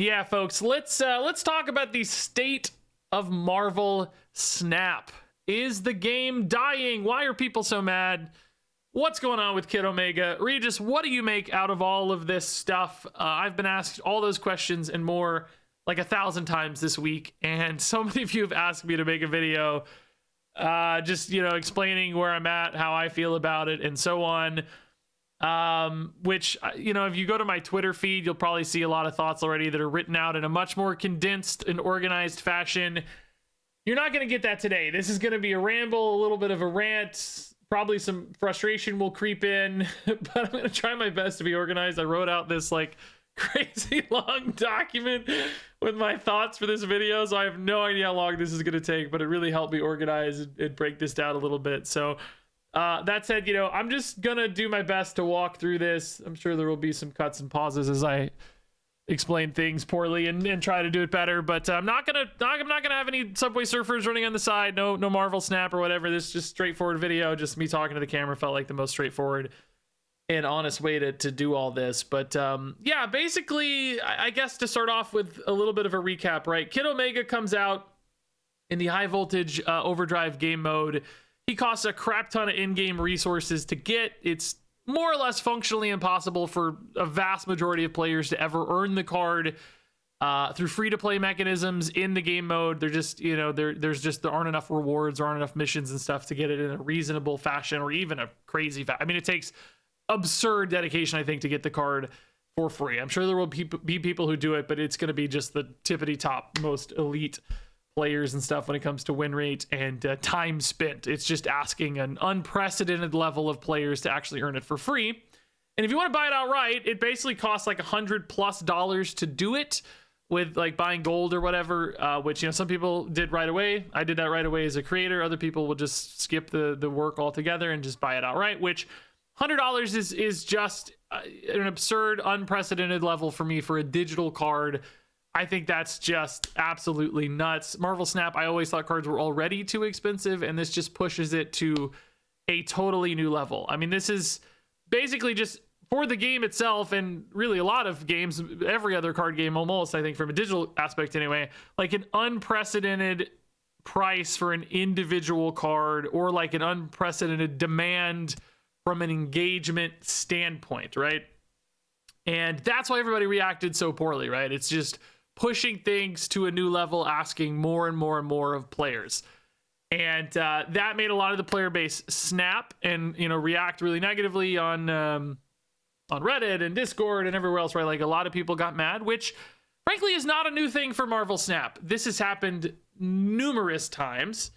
Yeah, folks, let's talk about the state of Marvel Snap. Is the game dying? Why are people so mad? What's going on with Kid Omega? Regis, what do you make out of all of this stuff? I've been asked all those questions and more like 1,000 times this week, and so many of you have asked me to make a video just, explaining where I'm at, how I feel about it, and so on. Which, if you go to my Twitter feed, you'll probably see a lot of thoughts already that are written out in a much more condensed and organized fashion. You're not going to get that today. This is going to be a ramble, a little bit of a rant. Probably some frustration will creep in, but I'm going to try my best to be organized. I wrote out this crazy long document with my thoughts for this video, so I have no idea how long this is going to take, but it really helped me organize and break this down a little bit. So that said, I'm just gonna do my best to walk through this. I'm sure there will be some cuts and pauses as I explain things poorly and try to do it better, but I'm not gonna have any Subway Surfers running on the side. No Marvel Snap or whatever. This is just straightforward video. Just me talking to the camera felt like the most straightforward and honest way to do all this. But yeah, basically, I guess to start off with a little bit of a recap, right? Kid Omega comes out in the high voltage overdrive game mode. He costs a crap ton of in-game resources to get. It's more or less functionally impossible for a vast majority of players to ever earn the card through free-to-play mechanisms in the game mode. They're just, there aren't enough rewards or aren't enough missions and stuff to get it in a reasonable fashion or even a crazy fashion. I mean, it takes absurd dedication, I think, to get the card for free. I'm sure there will be people who do it, but it's going to be just the tippity top most elite players and stuff when it comes to win rate and time spent. It's just asking an unprecedented level of players to actually earn it for free. And if you want to buy it outright, it basically costs like $100+ to do it with buying gold or whatever, which some people did right away. I did that right away as a creator. Other people will just skip the work altogether and just buy it outright, which $100 is just an absurd, unprecedented level for me for a digital card. I think that's just absolutely nuts. Marvel Snap, I always thought cards were already too expensive, and this just pushes it to a totally new level. I mean, this is basically just for the game itself, and really a lot of games, every other card game almost, I think from a digital aspect anyway, like an unprecedented price for an individual card, or like an unprecedented demand from an engagement standpoint, right? And that's why everybody reacted so poorly, right? It's just pushing things to a new level, asking more and more and more of players. And that made a lot of the player base snap and, react really negatively on Reddit and Discord and everywhere else, right? Like a lot of people got mad, which frankly is not a new thing for Marvel Snap. This has happened numerous times.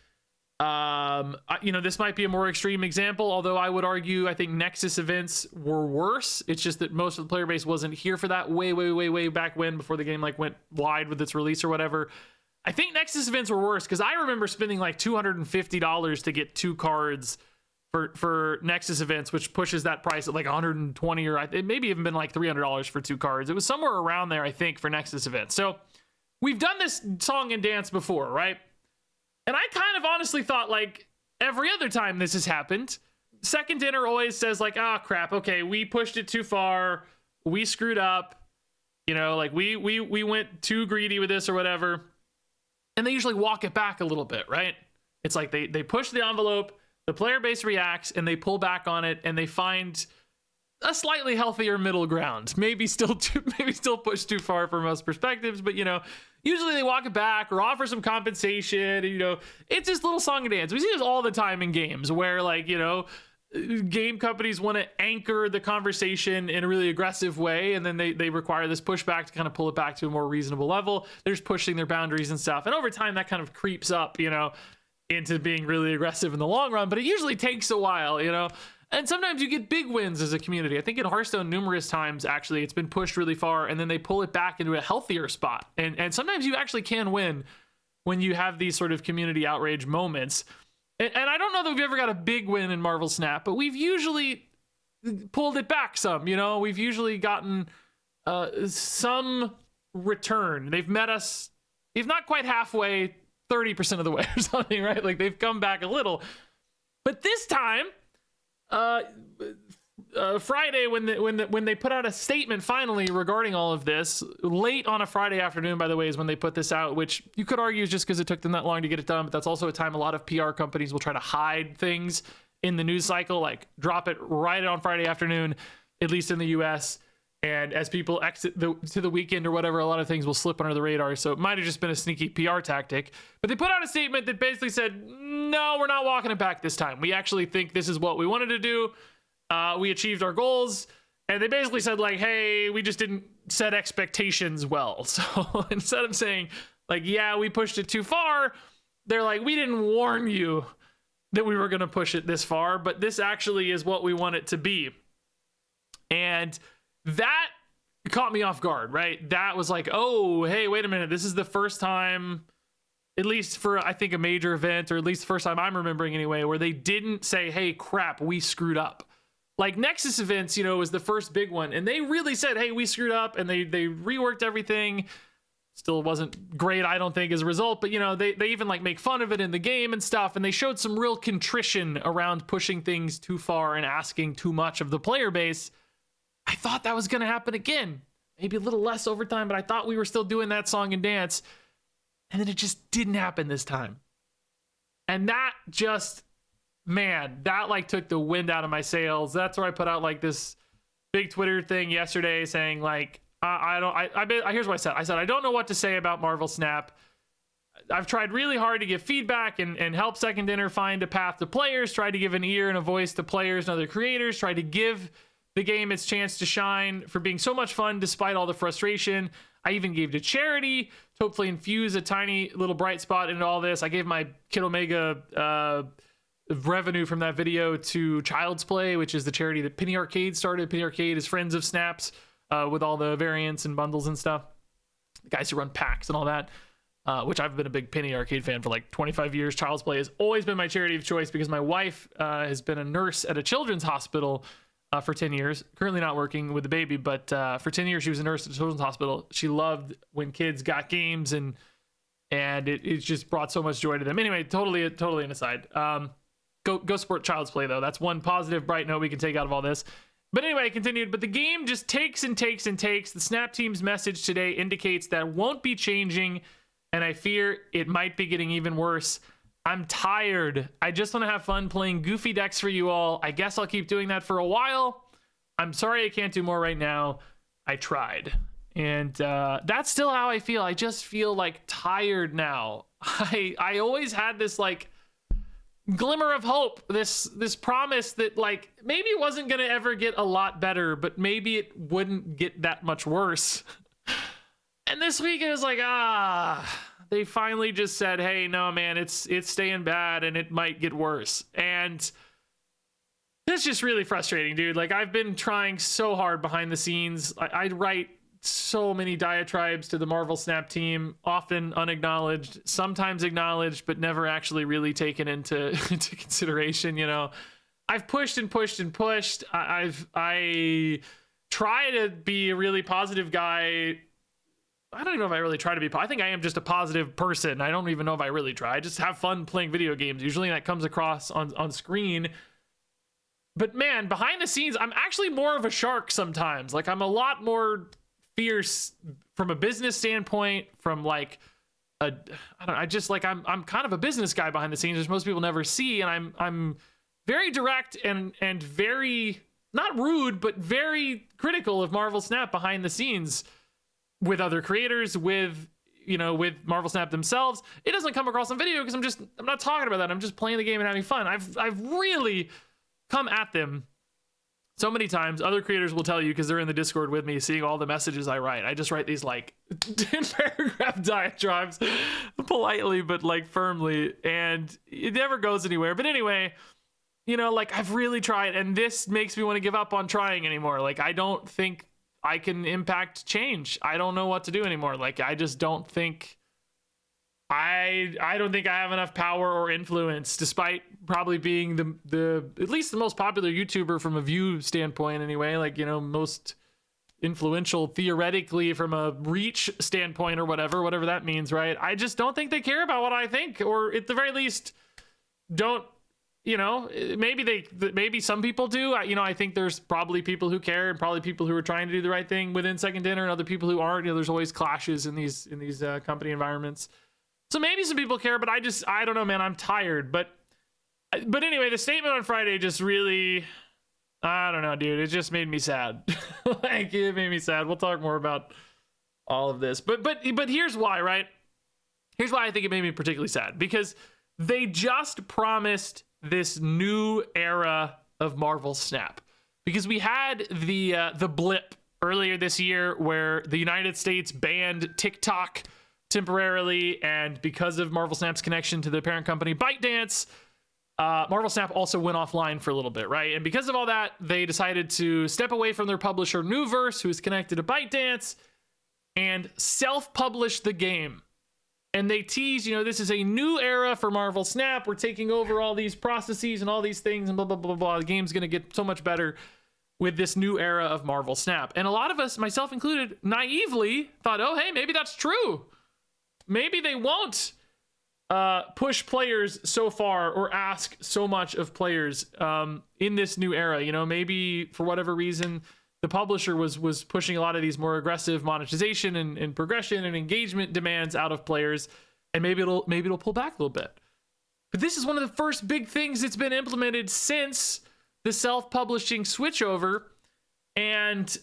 This might be a more extreme example, although I would argue I think Nexus events were worse. It's just that most of the player base wasn't here for that way back when, before the game went wide with its release or whatever. I think Nexus events were worse because I remember spending $250 to get 2 cards for Nexus events, which pushes that price at $120, or it maybe even been $300 for 2 cards. It was somewhere around there, I think, for Nexus events. So we've done this song and dance before, right? And I kind of honestly thought every other time this has happened, Second Dinner always says crap, okay, we pushed it too far, we screwed up, we went too greedy with this or whatever. And they usually walk it back a little bit, right? It's like they push the envelope, the player base reacts, and they pull back on it, and they find a slightly healthier middle ground. Maybe still push too far from most perspectives, but usually they walk it back or offer some compensation. It's just little song and dance. We see this all the time in games where game companies want to anchor the conversation in a really aggressive way, and then they require this pushback to kind of pull it back to a more reasonable level. They're just pushing their boundaries and stuff, and over time that kind of creeps up into being really aggressive in the long run, but it usually takes a while. And sometimes you get big wins as a community. I think in Hearthstone numerous times actually it's been pushed really far, and then they pull it back into a healthier spot, and sometimes you actually can win when you have these sort of community outrage moments. And I don't know that we've ever got a big win in Marvel Snap, but we've usually pulled it back some. We've usually gotten some return. They've met us, if not quite halfway, 30% of the way or something, right? They've come back a little. But this time, Friday when they put out a statement finally regarding all of this, late on a Friday afternoon, by the way, is when they put this out, which you could argue is just because it took them that long to get it done, but that's also a time a lot of PR companies will try to hide things in the news cycle, like drop it right on Friday afternoon, at least in the US. And as people exit to the weekend or whatever, a lot of things will slip under the radar. So it might have just been a sneaky PR tactic. But they put out a statement that basically said, no, we're not walking it back this time. We actually think this is what we wanted to do. We achieved our goals. And they basically said, like, hey, we just didn't set expectations well. So instead of saying, like, yeah, we pushed it too far, they're like, we didn't warn you that we were going to push it this far, but this actually is what we want it to be. And that caught me off guard, right? That was like, oh, hey, wait a minute. This is the first time, at least for, I think, a major event, or at least the first time I'm remembering anyway, where they didn't say, hey, crap, we screwed up. Like Nexus events, you know, was the first big one. And they really said, hey, we screwed up, and they reworked everything. Still wasn't great, I don't think, as a result. But, you know, they even like make fun of it in the game and stuff. And they showed some real contrition around pushing things too far and asking too much of the player base. I thought that was going to happen again. Maybe a little less over time, but I thought we were still doing that song and dance. And then it just didn't happen this time. And that just, man, that like took the wind out of my sails. That's where I put out like this big Twitter thing yesterday saying like, here's what I said. I said, I don't know what to say about Marvel Snap. I've tried really hard to give feedback and help Second Dinner find a path to players, tried to give an ear and a voice to players and other creators, tried to give the game its chance to shine for being so much fun despite all the frustration. I even gave to charity to hopefully infuse a tiny little bright spot into all this. I gave my Kid Omega revenue from that video to Child's Play, which is the charity that Penny Arcade started. Penny Arcade is friends of Snaps with all the variants and bundles and stuff. The guys who run packs and all that, which I've been a big Penny Arcade fan for like 25 years. Child's Play has always been my charity of choice because my wife has been a nurse at a children's hospital for 10 years, currently not working with the baby, but for 10 years she was a nurse at a children's hospital. She loved when kids got games, and it just brought so much joy to them. Anyway, totally an aside. Go support Child's Play though. That's one positive bright note we can take out of all this. But anyway, I continued, but the game just takes and takes and takes. The Snap team's message today indicates that won't be changing, and I fear it might be getting even worse. I'm tired. I just want to have fun playing goofy decks for you all. I guess I'll keep doing that for a while. I'm sorry I can't do more right now. I tried. And that's still how I feel. I just feel like tired now. I always had this like glimmer of hope, this promise that like maybe it wasn't going to ever get a lot better, but maybe it wouldn't get that much worse. And this week it was like, they finally just said, hey, no, man, it's staying bad and it might get worse. And it's just really frustrating, dude. Like, I've been trying so hard behind the scenes. I write so many diatribes to the Marvel Snap team, often unacknowledged, sometimes acknowledged, but never actually really taken into consideration. You know, I've pushed and pushed and pushed. I try to be a really positive guy. I don't even know if I really try to be. I think I am just a positive person. I don't even know if I really try. I just have fun playing video games. Usually that comes across on screen. But man, behind the scenes, I'm actually more of a shark sometimes. Like, I'm a lot more fierce from a business standpoint, from like I'm kind of a business guy behind the scenes, which most people never see. And I'm very direct and very, not rude, but very critical of Marvel Snap behind the scenes, with other creators, with Marvel Snap themselves. It doesn't come across on video because I'm not talking about that. I'm just playing the game and having fun. I've really come at them so many times. Other creators will tell you, because they're in the Discord with me, seeing all the messages I write. I just write these like 10-paragraph diatribes politely, but like firmly, and it never goes anywhere. But anyway, like, I've really tried, and this makes me want to give up on trying anymore. Like, I don't think I can impact change. I don't know what to do anymore. Like, I just don't think I don't think I have enough power or influence, despite probably being the at least the most popular YouTuber from a view standpoint anyway, like, most influential theoretically from a reach standpoint or whatever that means, right? I just don't think they care about what I think, or at the very least don't you know, maybe some people do. I think there's probably people who care and probably people who are trying to do the right thing within Second Dinner and other people who aren't. There's always clashes in these company environments. So maybe some people care, but I don't know, man. I'm tired. But anyway, the statement on Friday just really, I don't know, dude. It just made me sad. Like, it made me sad. We'll talk more about all of this. But here's why, right? Here's why I think it made me particularly sad. Because they just promised this new era of Marvel Snap, because we had the blip earlier this year where the United States banned TikTok temporarily, and because of Marvel Snap's connection to the parent company ByteDance, Marvel Snap also went offline for a little bit, right? And because of all that, they decided to step away from their publisher Nuverse, who is connected to ByteDance, and self-publish the game. And they tease, this is a new era for Marvel Snap. We're taking over all these processes and all these things and blah, blah, blah, blah. The game's going to get so much better with this new era of Marvel Snap. And a lot of us, myself included, naively thought, oh, hey, maybe that's true. Maybe they won't push players so far or ask so much of players in this new era. Maybe for whatever reason, the publisher was pushing a lot of these more aggressive monetization and progression and engagement demands out of players, and maybe it'll pull back a little bit. But this is one of the first big things that's been implemented since the self-publishing switchover, and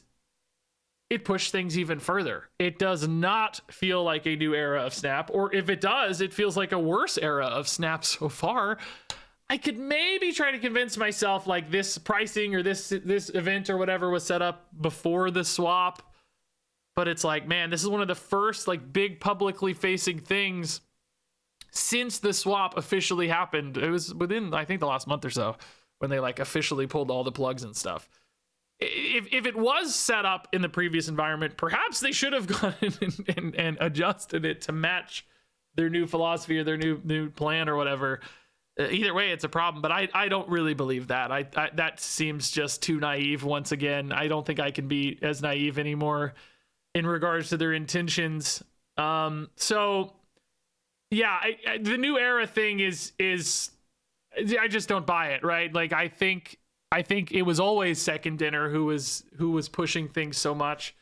it pushed things even further. It does not feel like a new era of Snap, or if it does, it feels like a worse era of Snap so far. I could maybe try to convince myself like this pricing or this event or whatever was set up before the swap, but it's like, man, this is one of the first like big publicly facing things since the swap officially happened. It was within, I think, the last month or so when they like officially pulled all the plugs and stuff. If it was set up in the previous environment, perhaps they should have gone and adjusted it to match their new philosophy or their new plan or whatever. Either way, it's a problem, but I don't really believe that. I that seems just too naive once again. I don't think I can be as naive anymore in regards to their intentions. So yeah, the new era thing is I just don't buy it, right? Like I think it was always Second Dinner who was pushing things so much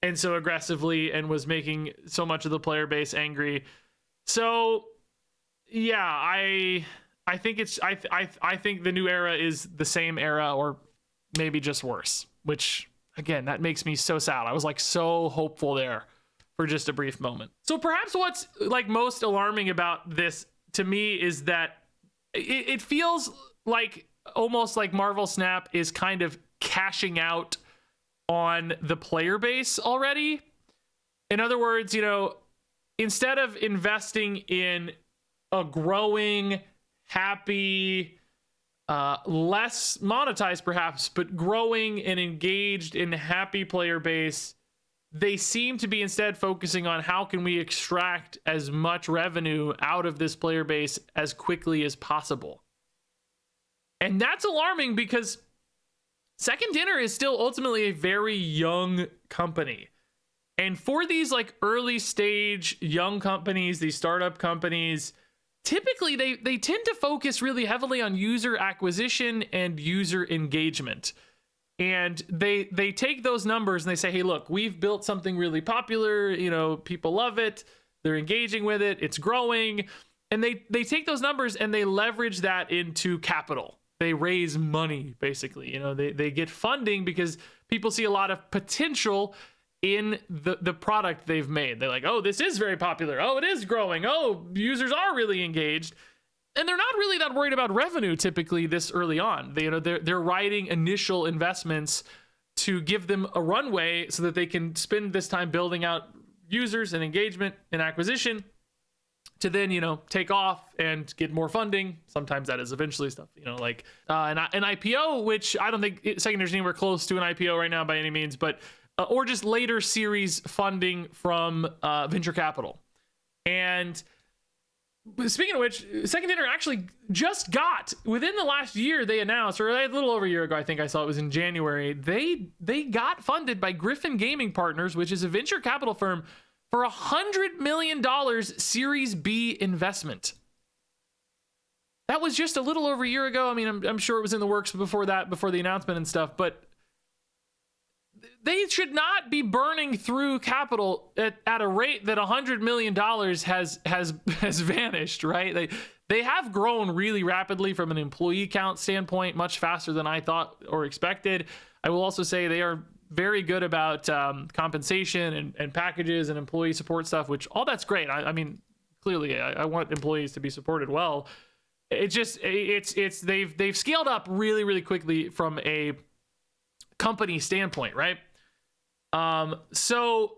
and so aggressively and was making so much of the player base angry. So yeah, I think I think the new era is the same era or maybe just worse, which again, that makes me so sad. I was like so hopeful there for just a brief moment. So perhaps what's like most alarming about this to me is that it feels like almost like Marvel Snap is kind of cashing out on the player base already. In other words, instead of investing in a growing, happy, less monetized perhaps, but growing and engaged and happy player base, they seem to be instead focusing on how can we extract as much revenue out of this player base as quickly as possible. And that's alarming because Second Dinner is still ultimately a very young company. And for these like early stage young companies, these startup companies, typically they tend to focus really heavily on user acquisition and user engagement. And they take those numbers and they say, hey, look, we've built something really popular. People love it. They're engaging with it. It's growing. And they take those numbers and they leverage that into capital. They raise money, basically. They get funding because people see a lot of potential in the product they've made. They're like, oh, this is very popular. Oh, it is growing. Oh, users are really engaged. And they're not really that worried about revenue typically this early on. They're writing initial investments to give them a runway so that they can spend this time building out users and engagement and acquisition to then, take off and get more funding. Sometimes that is eventually stuff, like an IPO, which I don't think Second Dinner's anywhere close to an IPO right now by any means, but or just later series funding from venture capital. And speaking of which, Second Dinner actually just got, within the last year, they announced, or a little over a year ago, I think I saw it was in January, they got funded by Griffin Gaming Partners, which is a venture capital firm, for $100 million Series B investment. That was just a little over a year ago. I mean, I'm sure it was in the works before that, before the announcement and stuff, but they should not be burning through capital at a rate that $100 million has vanished, right? They have grown really rapidly from an employee count standpoint, much faster than I thought or expected. I will also say they are very good about compensation and packages and employee support stuff, which all that's great. I mean, clearly I want employees to be supported well. They've scaled up really, really quickly from a company standpoint, right? So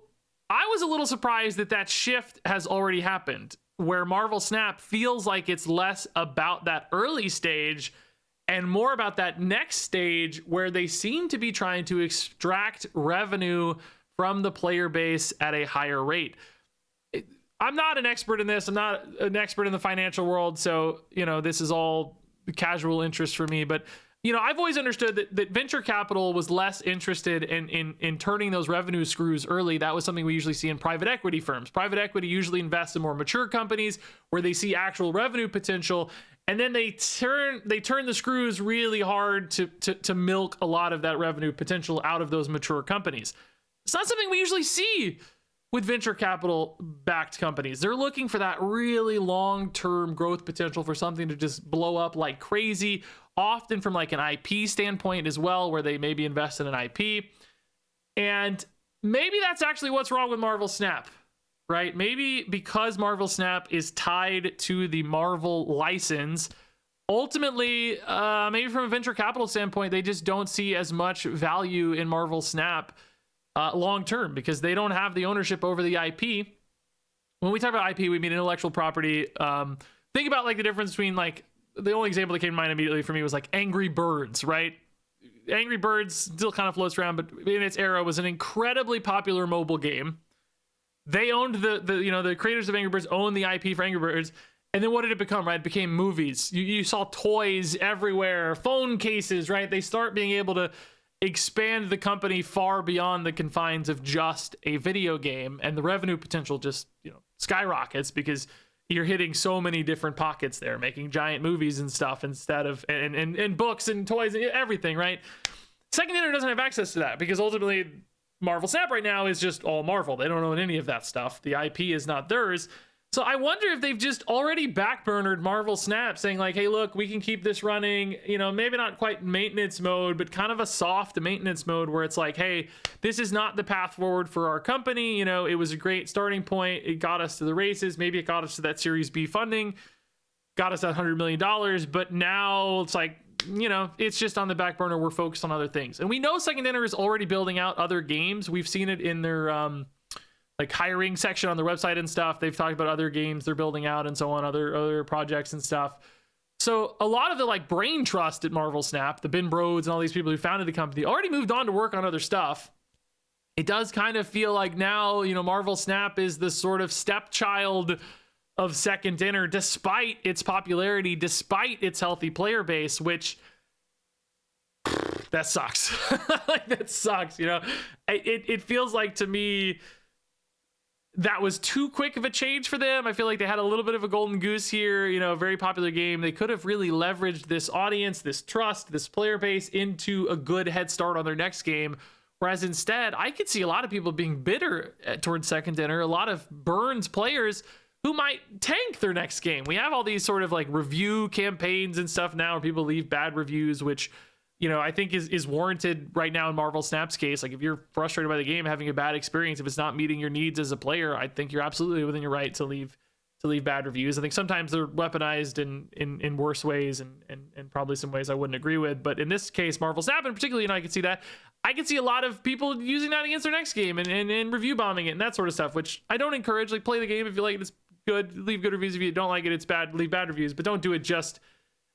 I was a little surprised that shift has already happened, where Marvel Snap feels like it's less about that early stage and more about that next stage where they seem to be trying to extract revenue from the player base at a higher rate. I'm not an expert in this. I'm not an expert in the financial world. So, this is all casual interest for me, but I've always understood that venture capital was less interested in turning those revenue screws early. That was something we usually see in private equity firms. Private equity usually invests in more mature companies where they see actual revenue potential, and then they turn the screws really hard to milk a lot of that revenue potential out of those mature companies. It's not something we usually see with venture capital backed companies. They're looking for that really long-term growth potential for something to just blow up like crazy, often from like an IP standpoint as well, where they maybe invest in an IP. And maybe that's actually what's wrong with Marvel Snap, right? Maybe because Marvel Snap is tied to the Marvel license, ultimately, maybe from a venture capital standpoint, they just don't see as much value in Marvel Snap long term because they don't have the ownership over the IP. When we talk about IP, we mean intellectual property. Think about like the difference between like, the only example that came to mind immediately for me was like Angry Birds, right? Angry Birds still kind of floats around, but in its era was an incredibly popular mobile game. They owned the creators of Angry Birds owned the IP for Angry Birds. And then what did it become, right? It became movies. You saw toys everywhere, phone cases, right? They start being able to expand the company far beyond the confines of just a video game, and the revenue potential just skyrockets because you're hitting so many different pockets there, making giant movies and stuff instead of and books and toys and everything, right? Second Dinner doesn't have access to that because ultimately Marvel Snap right now is just all Marvel. They don't own any of that stuff. The IP is not theirs. So I wonder if they've just already backburnered Marvel Snap, saying like, hey, look, we can keep this running, maybe not quite maintenance mode, but kind of a soft maintenance mode where it's like, hey, this is not the path forward for our company. It was a great starting point. It got us to the races. Maybe it got us to that Series B funding, got us that $100 million. But now it's like, it's just on the back burner. We're focused on other things. And we know Second Dinner is already building out other games. We've seen it in their, like hiring section on their website and stuff. They've talked about other games they're building out and so on, other projects and stuff. So a lot of the like brain trust at Marvel Snap, the Ben Broads and all these people who founded the company already moved on to work on other stuff. It does kind of feel like now, Marvel Snap is the sort of stepchild of Second Dinner, despite its popularity, despite its healthy player base, which that sucks. Like that sucks, it feels like to me, that was too quick of a change for them. I feel like they had a little bit of a golden goose here, a very popular game. They could have really leveraged this audience, this trust, this player base into a good head start on their next game. Whereas instead, I could see a lot of people being bitter towards Second Dinner, a lot of Burns players who might tank their next game. We have all these sort of like review campaigns and stuff now where people leave bad reviews, which I think is warranted right now in Marvel Snap's case. Like if you're frustrated by the game, having a bad experience, if it's not meeting your needs as a player, I think you're absolutely within your right to leave bad reviews. I think sometimes they're weaponized in worse ways and probably some ways I wouldn't agree with. But in this case, Marvel Snap in particular, I could see that. I could see a lot of people using that against their next game and review bombing it and that sort of stuff, which I don't encourage. Like play the game if you like it, it's good. Leave good reviews. If you don't like it, it's bad. Leave bad reviews, but don't do it just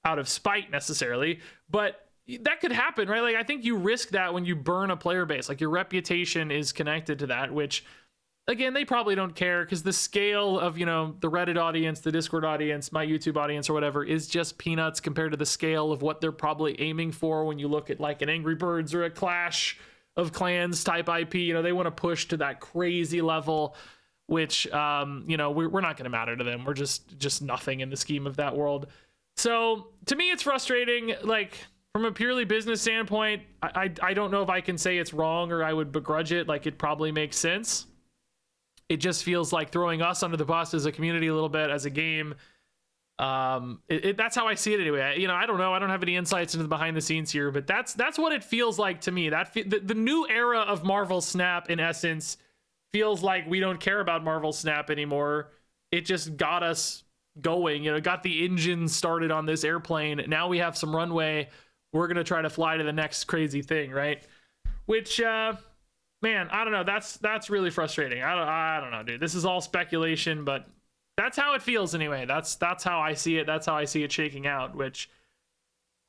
out of spite necessarily. But that could happen, right? Like I think you risk that when you burn a player base. Like your reputation is connected to that, which again, they probably don't care because the scale of, the Reddit audience, the Discord audience, my YouTube audience or whatever is just peanuts compared to the scale of what they're probably aiming for when you look at like an Angry Birds or a Clash of Clans type IP. They want to push to that crazy level, which, we're not going to matter to them. We're just nothing in the scheme of that world. So to me, it's frustrating. Like, from a purely business standpoint, I don't know if I can say it's wrong or I would begrudge it. Like, it probably makes sense. It just feels like throwing us under the bus as a community a little bit, as a game. That's how I see it anyway. I don't know. I don't have any insights into the behind the scenes here, but that's what it feels like to me. The new era of Marvel Snap, in essence, feels like we don't care about Marvel Snap anymore. It just got us going, got the engine started on this airplane. Now we have some runway. We're going to try to fly to the next crazy thing, right? Which, man, I don't know. That's really frustrating. I don't know, dude. This is all speculation, but that's how it feels anyway. That's how I see it. That's how I see it shaking out, which,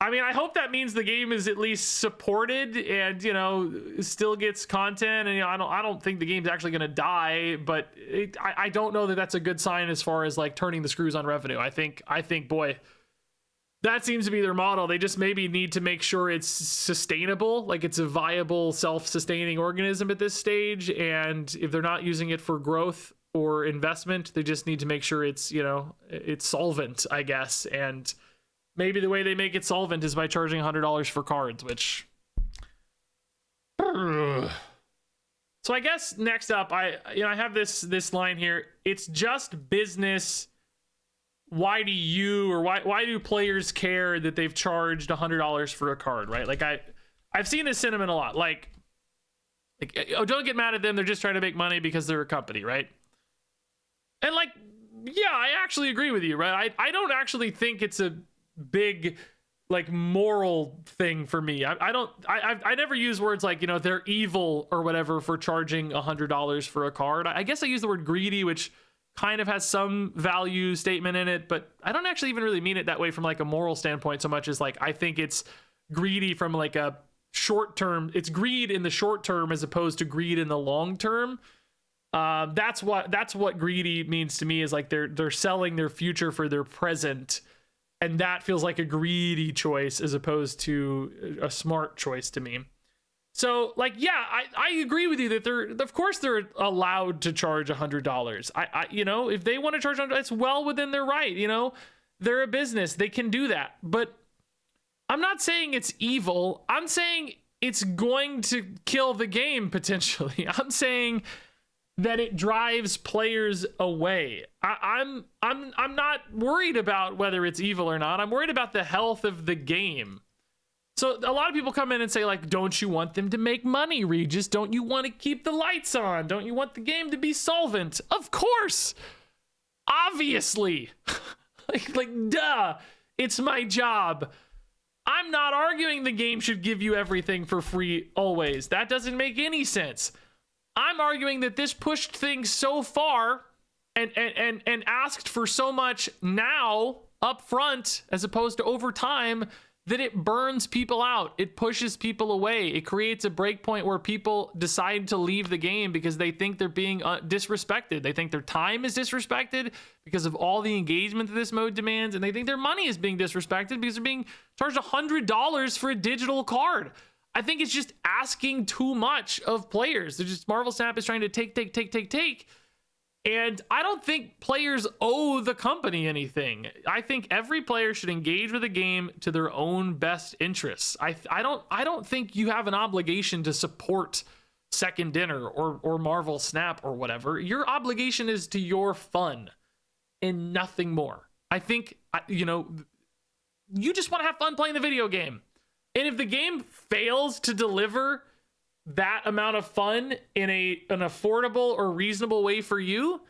I mean, I hope that means the game is at least supported and, still gets content. And, I don't think the game's actually going to die, but I don't know that that's a good sign as far as like turning the screws on revenue. I think, boy, that seems to be their model. They just maybe need to make sure it's sustainable, like it's a viable, self-sustaining organism at this stage. And if they're not using it for growth or investment, they just need to make sure it's, it's solvent, I guess. And maybe the way they make it solvent is by charging $100 for cards, which... So I guess next up, I have this line here. It's just business. Why do players care that they've charged $100 for a card, right? Like I've seen this sentiment a lot. Like, oh, don't get mad at them. They're just trying to make money because they're a company, right? And like, yeah, I actually agree with you, right? I don't actually think it's a big like moral thing for me. I never use words like, they're evil or whatever for charging $100 for a card. I guess I use the word greedy, which kind of has some value statement in it, but I don't actually even really mean it that way from like a moral standpoint so much as like, I think it's greedy from like a short term. It's greed in the short term as opposed to greed in the long term. That's what greedy means to me, is like they're selling their future for their present. And that feels like a greedy choice as opposed to a smart choice to me. So like, yeah, I agree with you that of course they're allowed to charge $100. If they want to charge $100, it's well within their right. They're a business, they can do that. But I'm not saying it's evil. I'm saying it's going to kill the game potentially. I'm saying that it drives players away. I'm not worried about whether it's evil or not. I'm worried about the health of the game. So a lot of people come in and say like, don't you want them to make money, Regis? Don't you want to keep the lights on? Don't you want the game to be solvent? Of course. Obviously. like duh. It's my job. I'm not arguing the game should give you everything for free always. That doesn't make any sense. I'm arguing that this pushed things so far and asked for so much now up front as opposed to over time that it burns people out. It pushes people away. It creates a break point where people decide to leave the game because they think they're being disrespected. They think their time is disrespected because of all the engagement that this mode demands, and they think their money is being disrespected because they're being charged $100 for a digital card. I think it's just asking too much of players. They're just, Marvel Snap is trying to take. And I don't think players owe the company anything. I think every player should engage with the game to their own best interests. I don't think you have an obligation to support Second Dinner or Marvel Snap or whatever. Your obligation is to your fun and nothing more. I think, you just want to have fun playing the video game. And if the game fails to deliver that amount of fun in an affordable or reasonable way for you,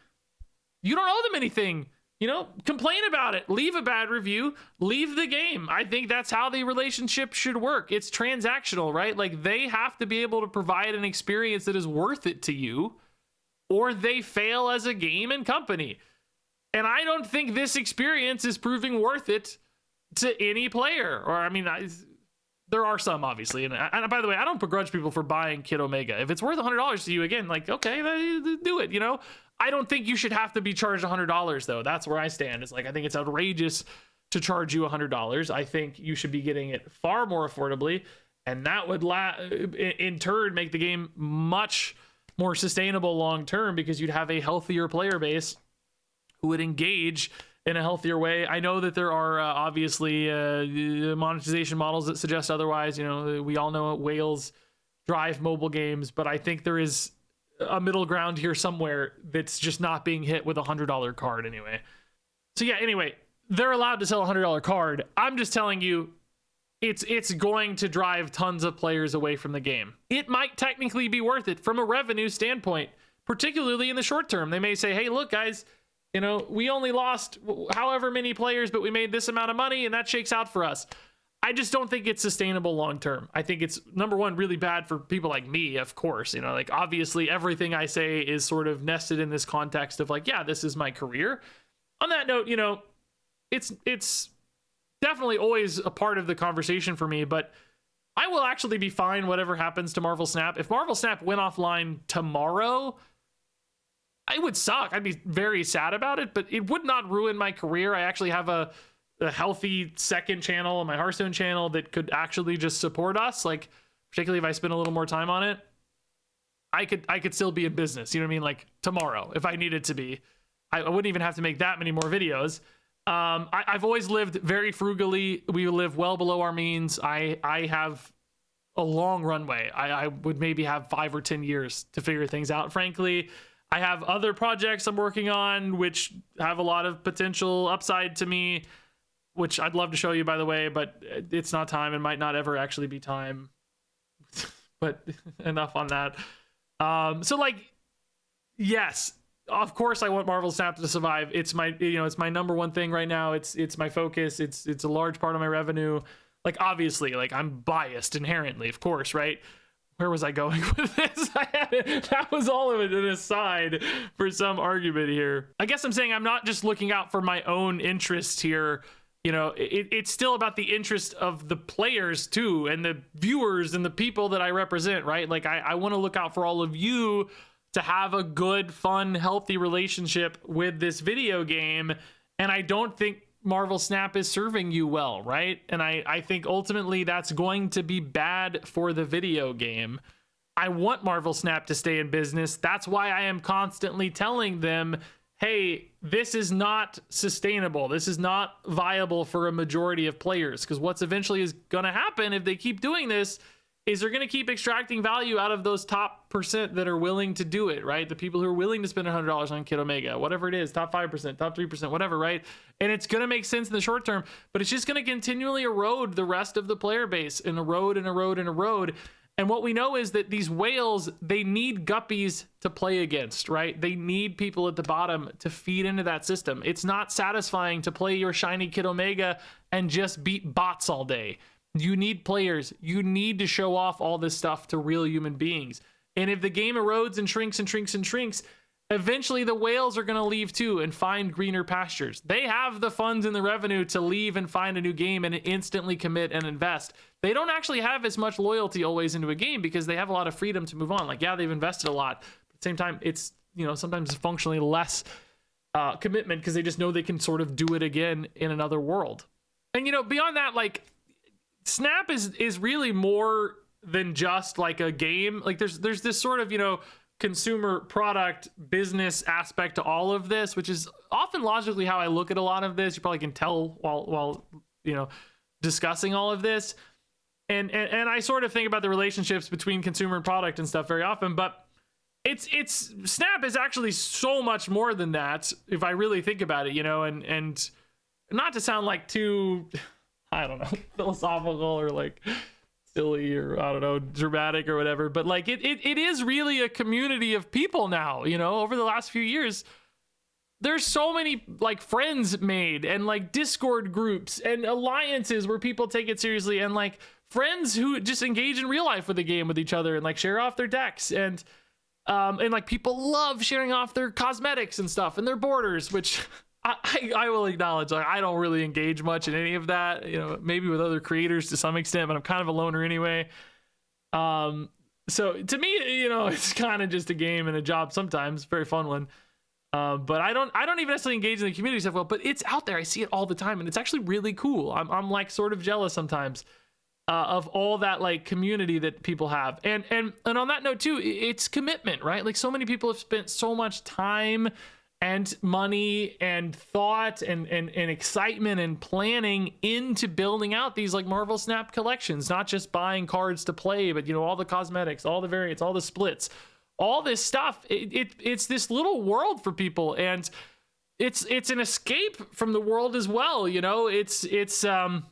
you don't owe them anything. Complain about it, leave a bad review, leave the game. I think that's how the relationship should work. It's transactional, right? Like, they have to be able to provide an experience that is worth it to you, or they fail as a game and company. And I don't think this experience is proving worth it to any player. Or, there are some, obviously. And by the way, I don't begrudge people for buying Kid Omega. If it's worth $100 to you, again, like, okay, do it, I don't think you should have to be charged $100, though. That's where I stand. It's like, I think it's outrageous to charge you $100. I think you should be getting it far more affordably. And that would, in turn, make the game much more sustainable long term, because you'd have a healthier player base who would engage in a healthier way. I know that there are obviously monetization models that suggest otherwise. You know, we all know whales drive mobile games, but I think there is a middle ground here somewhere that's just not being hit with a $100 card anyway. So yeah, anyway, they're allowed to sell a $100 card. I'm just telling you, it's going to drive tons of players away from the game. It might technically be worth it from a revenue standpoint, particularly in the short term. They may say, hey, look, guys, you know, we only lost however many players, but we made this amount of money, and that shakes out for us. I just don't think it's sustainable long term. I think it's, number one, really bad for people like me, of course. You know, like, obviously everything I say is sort of nested in this context of like, yeah, this is my career. On that note, you know, it's definitely always a part of the conversation for me, but I will actually be fine whatever happens to Marvel Snap. If Marvel Snap went offline tomorrow, it would suck. I'd be very sad about it, but it would not ruin my career. I actually have a healthy second channel, my Hearthstone channel, that could actually just support us. Like, particularly if I spend a little more time on it, I could still be in business. You know what I mean? Like, tomorrow, if I needed to be, I wouldn't even have to make that many more videos. I've always lived very frugally. We live well below our means. I have a long runway. I would maybe have 5 or 10 years to figure things out, frankly. I have other projects I'm working on, which have a lot of potential upside to me, which I'd love to show you, by the way, but it's not time and might not ever actually be time. But enough on that. So like, yes, of course I want Marvel Snap to survive. It's my, you know, it's my number one thing right now. It's my focus. It's a large part of my revenue. Like, obviously, like, I'm biased inherently, of course, right? Where was I going with this? That was all of it, an aside for some argument here. I guess I'm saying I'm not just looking out for my own interest here. You know, it's still about the interest of the players too, and the viewers and the people that I represent, right? Like, I want to look out for all of you to have a good, fun, healthy relationship with this video game. And I don't think Marvel Snap is serving you well, right? And I think ultimately that's going to be bad for the video game. I want Marvel Snap to stay in business. That's why I am constantly telling them, hey, this is not sustainable. This is not viable for a majority of players, because what's eventually is going to happen if they keep doing this is they're going to keep extracting value out of those top percent that are willing to do it, right? The people who are willing to spend $100 on Kid Omega, whatever it is, top 5%, top 3%, whatever, right? And it's going to make sense in the short term, but it's just going to continually erode the rest of the player base and erode and erode and erode. And what we know is that these whales, they need guppies to play against, right? They need people at the bottom to feed into that system. It's not satisfying to play your shiny Kid Omega and just beat bots all day. You need players. You need to show off all this stuff to real human beings. And if the game erodes and shrinks and shrinks and shrinks, eventually the whales are going to leave too and find greener pastures. They have the funds and the revenue to leave and find a new game and instantly commit and invest. They don't actually have as much loyalty always into a game because they have a lot of freedom to move on. Like, yeah, they've invested a lot, but at the same time, it's, you know, sometimes functionally less commitment because they just know they can sort of do it again in another world. And, you know, beyond that, like, Snap is really more than just like a game. Like, there's this sort of, you know, consumer product business aspect to all of this, which is often logically how I look at a lot of this. You probably can tell while you know, discussing all of this. And I sort of think about the relationships between consumer and product and stuff very often, but it's Snap is actually so much more than that if I really think about it, you know, and not to sound like too, I don't know, philosophical or like silly or I don't know, dramatic or whatever, but like it is really a community of people now, you know. Over the last few years, there's so many like friends made and like Discord groups and alliances where people take it seriously, and like friends who just engage in real life with the game with each other and like share off their decks, and like people love sharing off their cosmetics and stuff and their borders, which I will acknowledge, like, I don't really engage much in any of that, you know, maybe with other creators to some extent, but I'm kind of a loner anyway. So to me, you know, it's kind of just a game and a job sometimes, very fun one. But I don't even necessarily engage in the community stuff well, but it's out there. I see it all the time, and it's actually really cool. I'm like sort of jealous sometimes of all that like community that people have. And on that note too, it's commitment, right? Like, so many people have spent so much time and money and thought and excitement and planning into building out these like Marvel Snap collections, not just buying cards to play, but all the cosmetics, all the variants, all the splits, all this stuff. It's this little world for people, and it's an escape from the world as well. It's a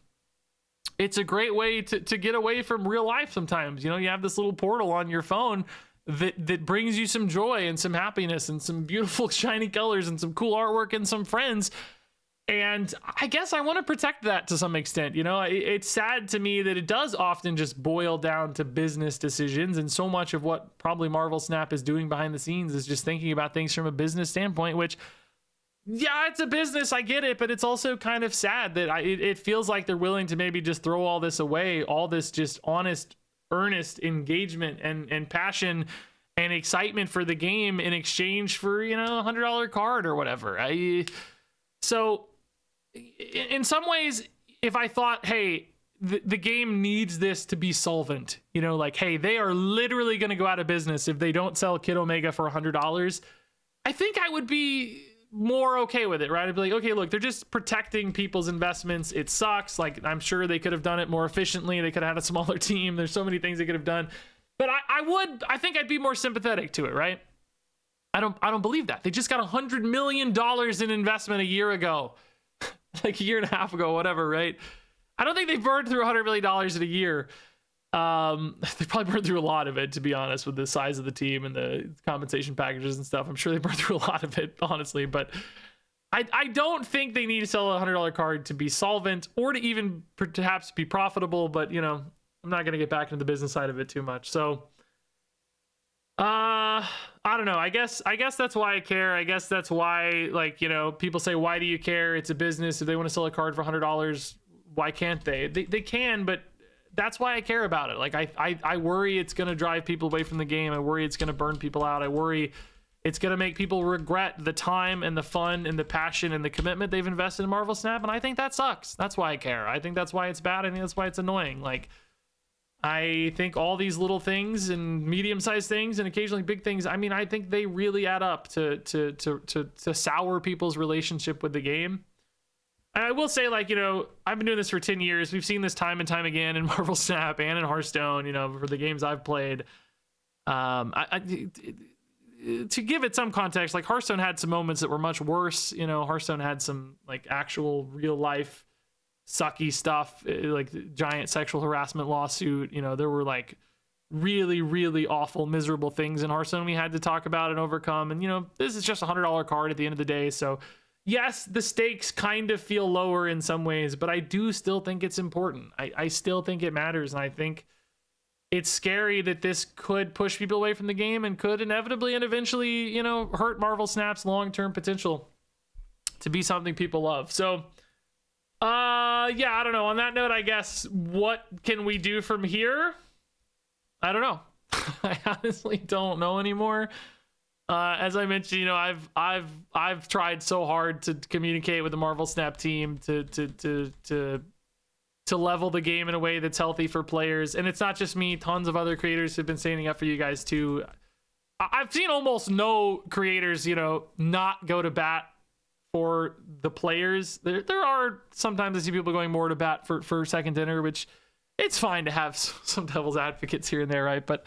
great way to get away from real life sometimes. You have this little portal on your phone that brings you some joy and some happiness and some beautiful shiny colors and some cool artwork and some friends. And I guess I want to protect that to some extent. It's sad to me that it does often just boil down to business decisions. And so much of what probably Marvel Snap is doing behind the scenes is just thinking about things from a business standpoint, which, yeah, it's a business. I get it. But it's also kind of sad that it feels like they're willing to maybe just throw all this away, all this just honest, earnest engagement and passion and excitement for the game in exchange for $100 card or whatever. So in some ways, if I thought, hey, the game needs this to be solvent, like, hey, they are literally going to go out of business if they don't sell Kid Omega for $100, I think I would be more okay with it, right? I'd be like, okay, look, they're just protecting people's investments. It sucks. Like, I'm sure they could have done it more efficiently. They could have had a smaller team. There's so many things they could have done, but I think I'd be more sympathetic to it, right? I don't believe that. They just got $100 million in investment a year ago, like a year and a half ago, whatever, right? I don't think they burned through $100 million in a year. They probably burned through a lot of it, to be honest, with the size of the team and the compensation packages and stuff. I'm sure they burned through a lot of it, honestly, but I don't think they need to sell a $100 card to be solvent or to even perhaps be profitable, but I'm not going to get back into the business side of it too much. So I don't know. I guess that's why I care. I guess that's why, like, people say, why do you care? It's a business. If they want to sell a card for $100, why can't they? They can, but that's why I care about it. Like, I worry it's going to drive people away from the game. I worry it's going to burn people out. I worry it's going to make people regret the time and the fun and the passion and the commitment they've invested in Marvel Snap. And I think that sucks. That's why I care. I think that's why it's bad. I think that's why it's annoying. Like, I think all these little things and medium-sized things and occasionally big things, I think they really add up to sour people's relationship with the game. And I will say, like, I've been doing this for 10 years. We've seen this time and time again in Marvel Snap and in Hearthstone, for the games I've played. To give it some context, like, Hearthstone had some moments that were much worse. Hearthstone had some, like, actual real life sucky stuff, like the giant sexual harassment lawsuit. There were, like, really, really awful, miserable things in Hearthstone we had to talk about and overcome. And, this is just a $100 card at the end of the day. So, yes, the stakes kind of feel lower in some ways, but I do still think it's important. I still think it matters. And I think it's scary that this could push people away from the game and could inevitably and eventually, hurt Marvel Snap's long-term potential to be something people love. So, yeah, I don't know. On that note, I guess, what can we do from here? I don't know. I honestly don't know anymore. As I mentioned, I've tried so hard to communicate with the Marvel Snap team to level the game in a way that's healthy for players. And it's not just me. Tons of other creators have been standing up for you guys too. I've seen almost no creators, not go to bat for the players. There are sometimes I see people going more to bat for Second Dinner, which it's fine to have some devil's advocates here and there, right? But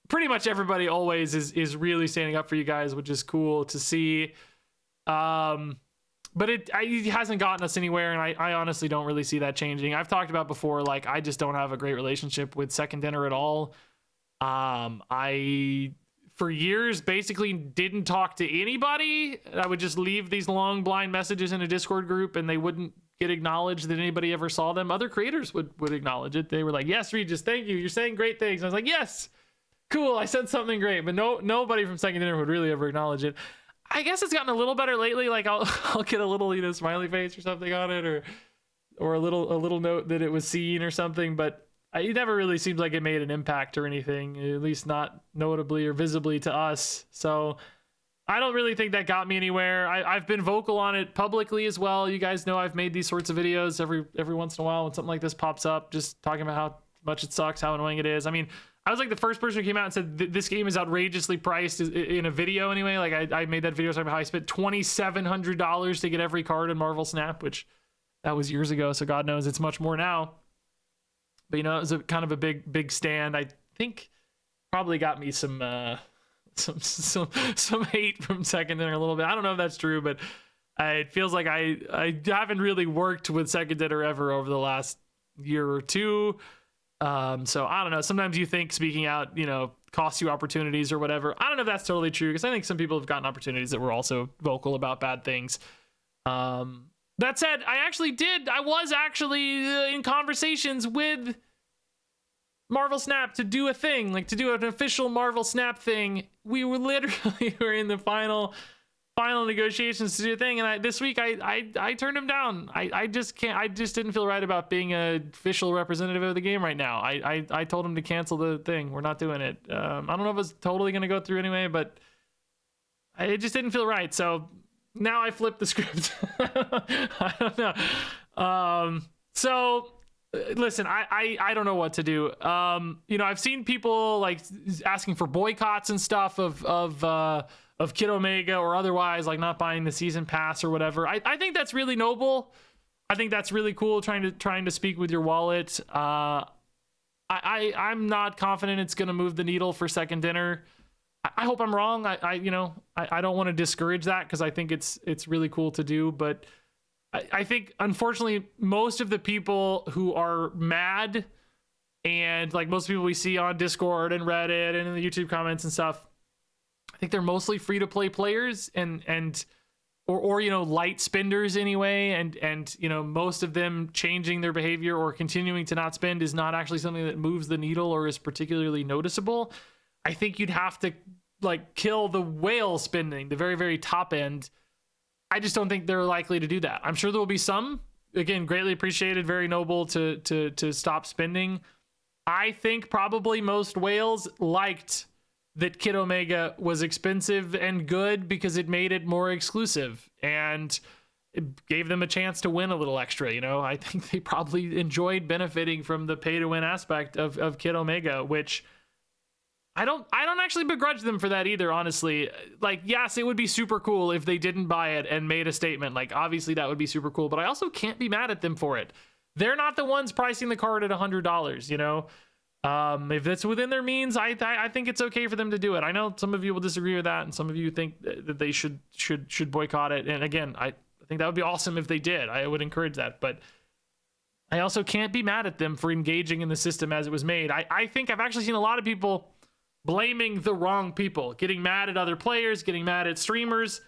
pretty much everybody always is really standing up for you guys, which is cool to see. But it hasn't gotten us anywhere, and I honestly don't really see that changing. I've talked about before, like, I just don't have a great relationship with Second Dinner at all. I, for years, basically didn't talk to anybody. I would just leave these long blind messages in a Discord group, and they wouldn't get acknowledged that anybody ever saw them. Other creators would acknowledge it. They were like, yes, Regis, thank you. You're saying great things. I was like, yes, cool. I said something great, but nobody from Second Dinner would really ever acknowledge it. I guess it's gotten a little better lately. Like, I'll get a little, smiley face or something on it, or a little note that it was seen or something, but it never really seems like it made an impact or anything, at least not notably or visibly to us. So I don't really think that got me anywhere. I've been vocal on it publicly as well. You guys know I've made these sorts of videos every once in a while when something like this pops up, just talking about how much it sucks, how annoying it is. I mean, I was like the first person who came out and said this game is outrageously priced in a video anyway. Like I made that video talking about how I spent $2,700 to get every card in Marvel Snap, which that was years ago. So God knows it's much more now. But, you know, it was a kind of a big stand. I think probably got me some hate from Second Dinner a little bit. I don't know if that's true, but it feels like I haven't really worked with Second Dinner ever over the last year or two. So I don't know. Sometimes you think speaking out, you know, costs you opportunities or whatever. I don't know if that's totally true, because I think some people have gotten opportunities that were also vocal about bad things. That said, I was actually in conversations with Marvel Snap to do a thing, like to do an official Marvel Snap thing. We were literally in the final negotiations to do a thing, and this week I turned him down. I just didn't feel right about being an official representative of the game right now. I told him to cancel the thing. We're not doing it. I don't know if it's totally gonna go through anyway, but it just didn't feel right. So now I flipped the script. I don't know. So listen, I don't know what to do. You know, I've seen people like asking for boycotts and stuff of Kid Omega or otherwise, like not buying the season pass or whatever. I think that's really noble. I think that's really cool, trying to speak with your wallet. I'm not confident it's gonna move the needle for Second Dinner. I hope I'm wrong. I don't want to discourage that, because I think it's really cool to do, but I think unfortunately most of the people who are mad, and like most people we see on Discord and Reddit and in the YouTube comments and stuff, I think they're mostly free to play players or you know, light spenders anyway, and you know, most of them changing their behavior or continuing to not spend is not actually something that moves the needle or is particularly noticeable. I think you'd have to like kill the whale spending, the very, very top end. I just don't think they're likely to do that. I'm sure there will be some, again, greatly appreciated, very noble to stop spending. I think probably most whales liked that Kid Omega was expensive and good because it made it more exclusive and it gave them a chance to win a little extra. You know, I think they probably enjoyed benefiting from the pay to win aspect of Kid Omega, which I don't actually begrudge them for that either, honestly. Like, yes, it would be super cool if they didn't buy it and made a statement. Like, obviously that would be super cool, but I also can't be mad at them for it. They're not the ones pricing the card at $100, you know? If it's within their means, I think it's okay for them to do it. I know some of you will disagree with that, and some of you think that they should boycott it. And again, I think that would be awesome if they did. I would encourage that, but I also can't be mad at them for engaging in the system as it was made. I think I've actually seen a lot of people blaming the wrong people, getting mad at other players, getting mad at streamers.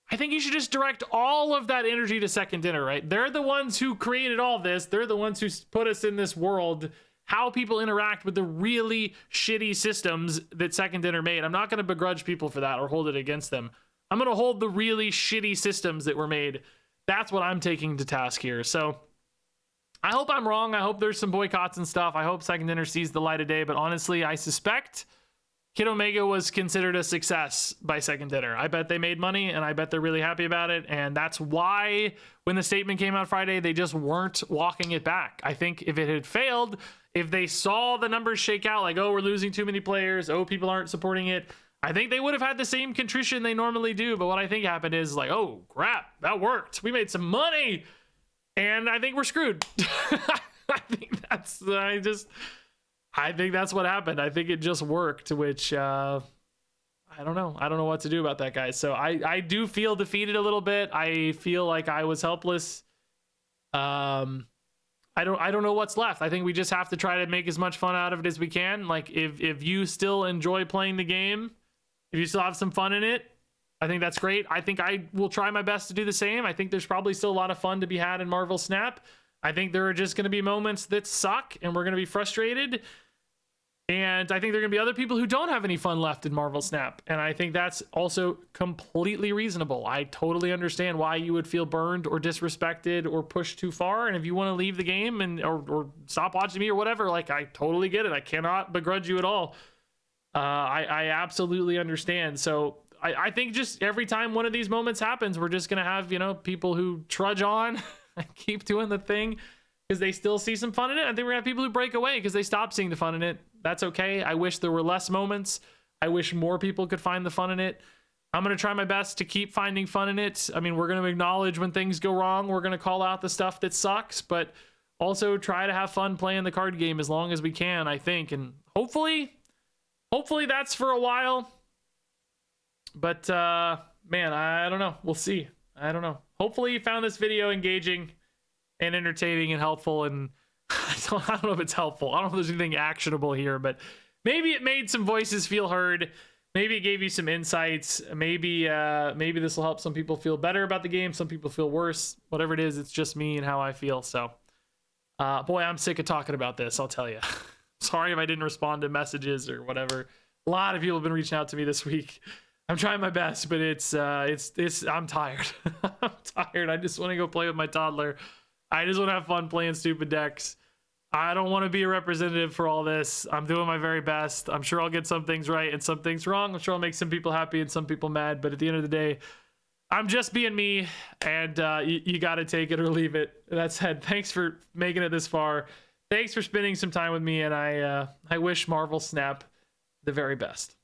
I think you should just direct all of that energy to Second Dinner, right? They're the ones who created all this. They're the ones who put us in this world. How people interact with the really shitty systems that Second Dinner made. I'm not going to begrudge people for that or hold it against them. I'm going to hold the really shitty systems that were made. That's what I'm taking to task here. So I hope I'm wrong. I hope there's some boycotts and stuff. I hope Second Dinner sees the light of day. But honestly, I suspect Kid Omega was considered a success by Second Dinner. I bet they made money, and I bet they're really happy about it. And that's why when the statement came out Friday, they just weren't walking it back. I think if it had failed, if they saw the numbers shake out, like, oh, we're losing too many players, oh, people aren't supporting it, I think they would have had the same contrition they normally do. But what I think happened is like, oh, crap, that worked. We made some money. And I think we're screwed. I think that's what happened. I think it just worked, which I don't know. I don't know what to do about that, guys. So I do feel defeated a little bit. I feel like I was helpless. I don't know what's left. I think we just have to try to make as much fun out of it as we can. Like if you still enjoy playing the game, if you still have some fun in it, I think that's great. I think I will try my best to do the same. I think there's probably still a lot of fun to be had in Marvel Snap. I think there are just going to be moments that suck and we're going to be frustrated. And I think there are going to be other people who don't have any fun left in Marvel Snap. And I think that's also completely reasonable. I totally understand why you would feel burned or disrespected or pushed too far. And if you want to leave the game and or stop watching me or whatever, like, I totally get it. I cannot begrudge you at all. I absolutely understand. So I think just every time one of these moments happens, we're just going to have, you know, people who trudge on and keep doing the thing because they still see some fun in it. I think we're going to have people who break away because they stop seeing the fun in it. That's okay. I wish there were less moments. I wish more people could find the fun in it. I'm going to try my best to keep finding fun in it. I mean, we're going to acknowledge when things go wrong. We're going to call out the stuff that sucks, but also try to have fun playing the card game as long as we can, I think. And hopefully that's for a while. But, man, I don't know. We'll see. I don't know. Hopefully you found this video engaging and entertaining and helpful. And I don't know if it's helpful. I don't know if there's anything actionable here, but maybe it made some voices feel heard. Maybe it gave you some insights. Maybe this will help some people feel better about the game. Some people feel worse. Whatever it is, it's just me and how I feel. So, boy, I'm sick of talking about this, I'll tell you. Sorry if I didn't respond to messages or whatever. A lot of people have been reaching out to me this week. I'm trying my best, but I'm tired. I'm tired. I just want to go play with my toddler. I just want to have fun playing stupid decks. I don't want to be a representative for all this. I'm doing my very best. I'm sure I'll get some things right and some things wrong. I'm sure I'll make some people happy and some people mad. But at the end of the day, I'm just being me, and you got to take it or leave it. That said, thanks for making it this far. Thanks for spending some time with me, and I wish Marvel Snap the very best.